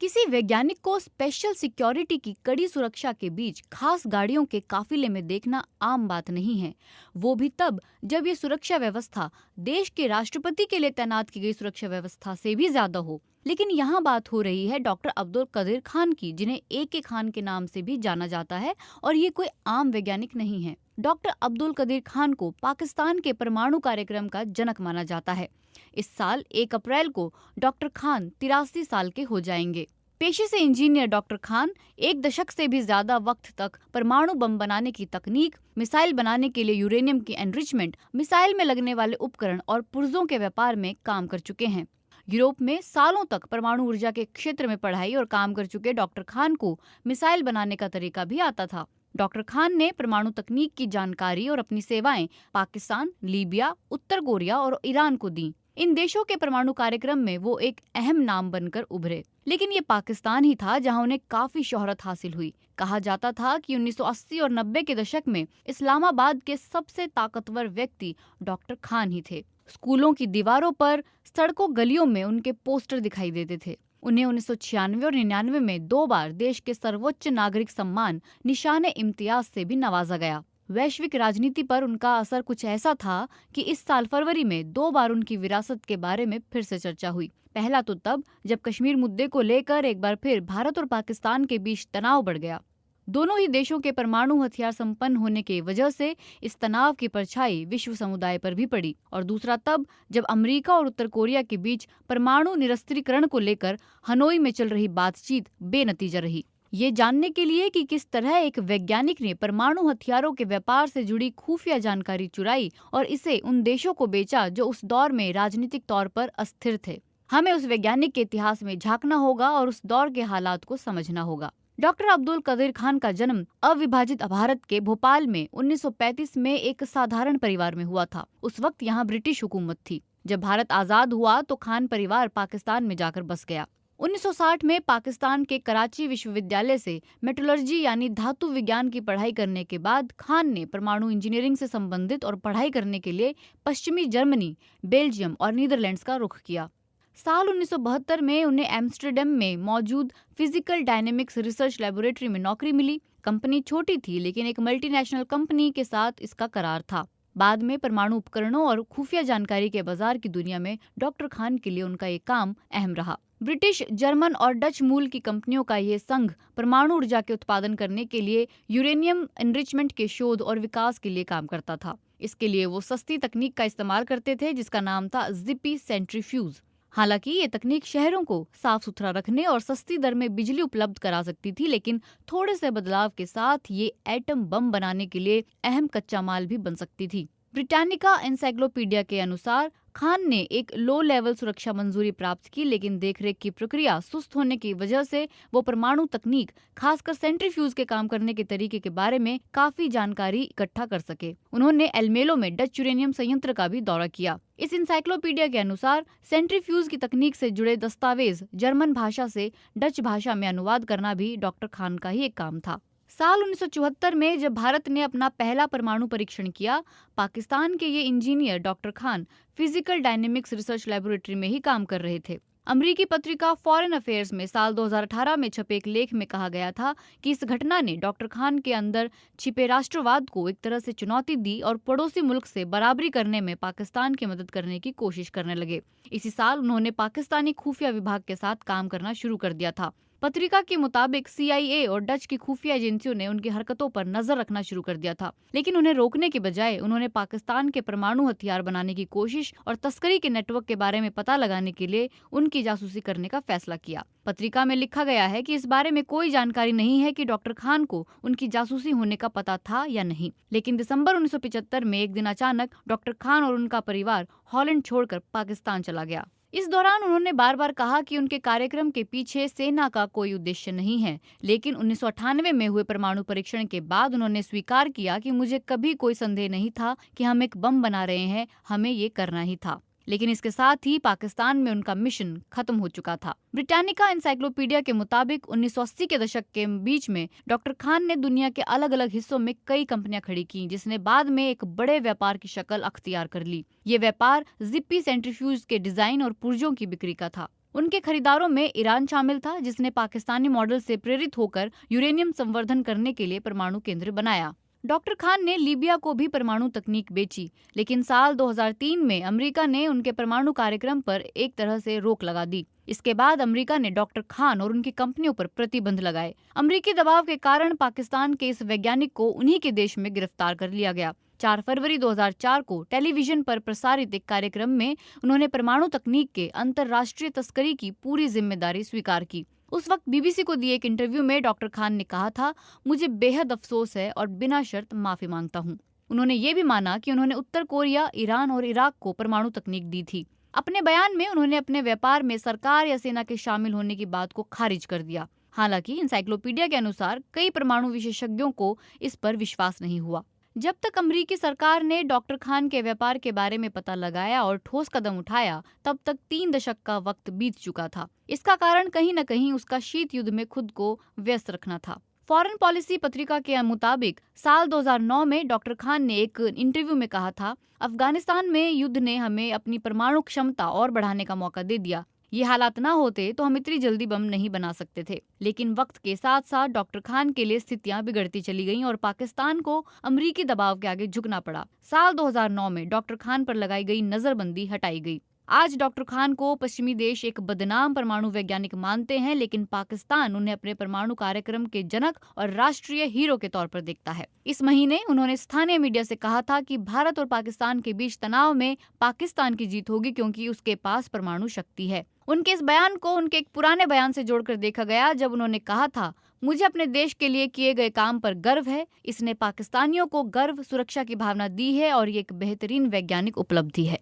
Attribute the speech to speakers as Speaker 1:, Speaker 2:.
Speaker 1: किसी वैज्ञानिक को स्पेशल सिक्योरिटी की कड़ी सुरक्षा के बीच खास गाड़ियों के काफिले में देखना आम बात नहीं है। वो भी तब जब ये सुरक्षा व्यवस्था देश के राष्ट्रपति के लिए तैनात की गई सुरक्षा व्यवस्था से भी ज्यादा हो। लेकिन यहाँ बात हो रही है डॉक्टर अब्दुल कदीर खान की, जिन्हें AK खान के नाम से भी जाना जाता है, और ये कोई आम वैज्ञानिक नहीं है। डॉक्टर अब्दुल कदीर खान को पाकिस्तान के परमाणु कार्यक्रम का जनक माना जाता है। इस साल 1 अप्रैल को डॉक्टर खान 83 साल के हो जाएंगे। पेशे से इंजीनियर डॉक्टर खान 1 दशक से भी ज्यादा वक्त तक परमाणु बम बनाने की तकनीक, मिसाइल बनाने के लिए यूरेनियम की एनरिचमेंट, मिसाइल में लगने वाले उपकरण और पुर्जों के व्यापार में काम कर चुके हैं। यूरोप में सालों तक परमाणु ऊर्जा के क्षेत्र में पढ़ाई और काम कर चुके डॉक्टर खान को मिसाइल बनाने का तरीका भी आता था। डॉक्टर खान ने परमाणु तकनीक की जानकारी और अपनी सेवाएं पाकिस्तान, लीबिया, उत्तर कोरिया और ईरान को दी। इन देशों के परमाणु कार्यक्रम में वो एक अहम नाम बनकर उभरे। लेकिन ये पाकिस्तान ही था जहां उन्हें काफी शोहरत हासिल हुई। कहा जाता था कि 1980 और 90 के दशक में इस्लामाबाद के सबसे ताकतवर व्यक्ति डॉक्टर खान ही थे। स्कूलों की दीवारों पर, सड़कों गलियों में उनके पोस्टर दिखाई देते थे। उन्हें 1996 और 99 में 2 बार देश के सर्वोच्च नागरिक सम्मान निशाने इम्तियाज से भी नवाजा गया। वैश्विक राजनीति पर उनका असर कुछ ऐसा था कि इस साल फरवरी में 2 बार उनकी विरासत के बारे में फिर से चर्चा हुई। पहला तो तब जब कश्मीर मुद्दे को लेकर एक बार फिर भारत और पाकिस्तान के बीच तनाव बढ़ गया। दोनों ही देशों के परमाणु हथियार संपन्न होने की वजह से इस तनाव की परछाई विश्व समुदाय पर भी पड़ी। और दूसरा तब जब अमेरिका और उत्तर कोरिया के बीच परमाणु निरस्त्रीकरण को लेकर हनोई में चल रही बातचीत बेनतीजा रही। ये जानने के लिए कि किस तरह एक वैज्ञानिक ने परमाणु हथियारों के व्यापार से जुड़ी खुफिया जानकारी चुराई और इसे उन देशों को बेचा जो उस दौर में राजनीतिक तौर पर अस्थिर थे, हमें उस वैज्ञानिक के इतिहास में झांकना होगा और उस दौर के हालात को समझना होगा। डॉक्टर अब्दुल कदीर खान का जन्म अविभाजित भारत के भोपाल में 1935 में एक साधारण परिवार में हुआ था। उस वक्त यहाँ ब्रिटिश हुकूमत थी। जब भारत आजाद हुआ तो खान परिवार पाकिस्तान में जाकर बस गया। 1960 में पाकिस्तान के कराची विश्वविद्यालय से मेटलर्जी यानी धातु विज्ञान की पढ़ाई करने के बाद खान ने परमाणु इंजीनियरिंग से संबंधित और पढ़ाई करने के लिए पश्चिमी जर्मनी, बेल्जियम और नीदरलैंड्स का रुख किया। साल 1972 में उन्हें एम्स्टर्डम में मौजूद फिजिकल डायनेमिक्स रिसर्च लेबोरेटरी में नौकरी मिली। कंपनी छोटी थी लेकिन एक मल्टीनेशनल कंपनी के साथ इसका करार था। बाद में परमाणु उपकरणों और खुफिया जानकारी के बाजार की दुनिया में डॉक्टर खान के लिए उनका ये काम अहम रहा। ब्रिटिश, जर्मन और डच मूल की कंपनियों का ये संघ परमाणु ऊर्जा के उत्पादन करने के लिए यूरेनियम एनरिचमेंट के शोध और विकास के लिए काम करता था। इसके लिए वो सस्ती तकनीक का इस्तेमाल करते थे जिसका नाम था जिपी सेंट्रीफ्यूज। हालांकि ये तकनीक शहरों को साफ सुथरा रखने और सस्ती दर में बिजली उपलब्ध करा सकती थी, लेकिन थोड़े से बदलाव के साथ ये एटम बम बनाने के लिए अहम कच्चा माल भी बन सकती थी। ब्रिटानिका एनसाइक्लोपीडिया के अनुसार खान ने एक लो लेवल सुरक्षा मंजूरी प्राप्त की, लेकिन देखरेख की प्रक्रिया सुस्त होने की वजह से वो परमाणु तकनीक, खासकर सेंट्रीफ्यूज के काम करने के तरीके के बारे में काफी जानकारी इकट्ठा कर सके। उन्होंने एल्मेलो में डच यूरेनियम संयंत्र का भी दौरा किया। इस इंसाइक्लोपीडिया के अनुसार सेंट्रीफ्यूज की तकनीक से जुड़े दस्तावेज जर्मन भाषा से डच भाषा में अनुवाद करना भी डॉक्टर खान का ही एक काम था। साल 1974 में जब भारत ने अपना पहला परमाणु परीक्षण किया, पाकिस्तान के ये engineer doctor Khan physical dynamics research laboratory में ही काम कर रहे थे। अमेरिकी पत्रिका फॉरेन अफेयर्स में साल 2018 में छपे एक लेख में कहा गया था कि इस घटना ने डॉक्टर खान के अंदर छिपे राष्ट्रवाद को एक तरह से चुनौती दी और पड़ोसी मुल्क से बराबरी करने में पाकिस्तान की मदद करने की कोशिश करने लगे। इसी साल उन्होंने पाकिस्तानी खुफिया विभाग के साथ काम करना शुरू कर दिया था। पत्रिका के मुताबिक CIA और डच की खुफिया एजेंसियों ने उनकी हरकतों पर नजर रखना शुरू कर दिया था, लेकिन उन्हें रोकने के बजाय उन्होंने पाकिस्तान के परमाणु हथियार बनाने की कोशिश और तस्करी के नेटवर्क के बारे में पता लगाने के लिए उनकी जासूसी करने का फैसला किया। पत्रिका में लिखा गया है कि इस बारे में कोई जानकारी नहीं है कि डॉक्टर खान को उनकी जासूसी होने का पता था या नहीं, लेकिन दिसंबर 1975 में एक दिन अचानक डॉक्टर खान और उनका परिवार हॉलैंड छोड़कर पाकिस्तान चला गया। इस दौरान उन्होंने बार बार कहा कि उनके कार्यक्रम के पीछे सेना का कोई उद्देश्य नहीं है, लेकिन 1998 में हुए परमाणु परीक्षण के बाद उन्होंने स्वीकार किया कि मुझे कभी कोई संदेह नहीं था कि हम एक बम बना रहे हैं, हमें ये करना ही था। लेकिन इसके साथ ही पाकिस्तान में उनका मिशन खत्म हो चुका था। ब्रिटानिका एनसाइक्लोपीडिया के मुताबिक 1980 के दशक के बीच में डॉक्टर खान ने दुनिया के अलग अलग हिस्सों में कई कंपनियां खड़ी की, जिसने बाद में एक बड़े व्यापार की शक्ल अख्तियार कर ली। ये व्यापार जिप्पी सेंट्रीफ्यूज के डिजाइन और पुर्जों की बिक्री का था। उनके खरीदारों में ईरान शामिल था, जिसने पाकिस्तानी मॉडल से प्रेरित होकर यूरेनियम संवर्धन करने के लिए परमाणु केंद्र बनाया। डॉक्टर खान ने लीबिया को भी परमाणु तकनीक बेची, लेकिन साल 2003 में अमेरिका ने उनके परमाणु कार्यक्रम पर एक तरह से रोक लगा दी। इसके बाद अमेरिका ने डॉक्टर खान और उनकी कंपनियों पर प्रतिबंध लगाए। अमेरिकी दबाव के कारण पाकिस्तान के इस वैज्ञानिक को उन्हीं के देश में गिरफ्तार कर लिया गया। 4 फरवरी 2004 को टेलीविजन पर प्रसारित एक कार्यक्रम में उन्होंने परमाणु तकनीक के अंतर्राष्ट्रीय तस्करी की पूरी जिम्मेदारी स्वीकार की। उस वक्त बीबीसी को दिए एक इंटरव्यू में डॉक्टर खान ने कहा था, मुझे बेहद अफसोस है और बिना शर्त माफी मांगता हूँ। उन्होंने ये भी माना कि उन्होंने उत्तर कोरिया, ईरान और इराक को परमाणु तकनीक दी थी। अपने बयान में उन्होंने अपने व्यापार में सरकार या सेना के शामिल होने की बात को खारिज कर दिया। हालांकि एनसाइक्लोपीडिया के अनुसार कई परमाणु विशेषज्ञों को इस पर विश्वास नहीं हुआ। जब तक अमेरिकी सरकार ने डॉक्टर खान के व्यापार के बारे में पता लगाया और ठोस कदम उठाया, तब तक 3 दशक का वक्त बीत चुका था। इसका कारण कहीं न कहीं उसका शीत युद्ध में खुद को व्यस्त रखना था। फॉरेन पॉलिसी पत्रिका के मुताबिक साल 2009 में डॉक्टर खान ने एक इंटरव्यू में कहा था, अफगानिस्तान में युद्ध ने हमें अपनी परमाणु क्षमता और बढ़ाने का मौका दे दिया। ये हालात ना होते तो हम इतनी जल्दी बम नहीं बना सकते थे। लेकिन वक्त के साथ साथ डॉक्टर खान के लिए स्थितियां बिगड़ती चली गईं और पाकिस्तान को अमेरिकी दबाव के आगे झुकना पड़ा। साल 2009 में डॉक्टर खान पर लगाई गई नजरबंदी हटाई गई। आज डॉक्टर खान को पश्चिमी देश एक बदनाम परमाणु वैज्ञानिक मानते हैं, लेकिन पाकिस्तान उन्हें अपने परमाणु कार्यक्रम के जनक और राष्ट्रीय हीरो के तौर पर देखता है। इस महीने उन्होंने स्थानीय मीडिया से कहा था कि भारत और पाकिस्तान के बीच तनाव में पाकिस्तान की जीत होगी, क्योंकि उसके पास परमाणु शक्ति है। उनके इस बयान को उनके एक पुराने बयान से जोड़कर देखा गया, जब उन्होंने कहा था, मुझे अपने देश के लिए किए गए काम पर गर्व है। इसने पाकिस्तानियों को गर्व, सुरक्षा की भावना दी है और ये एक बेहतरीन वैज्ञानिक उपलब्धि है।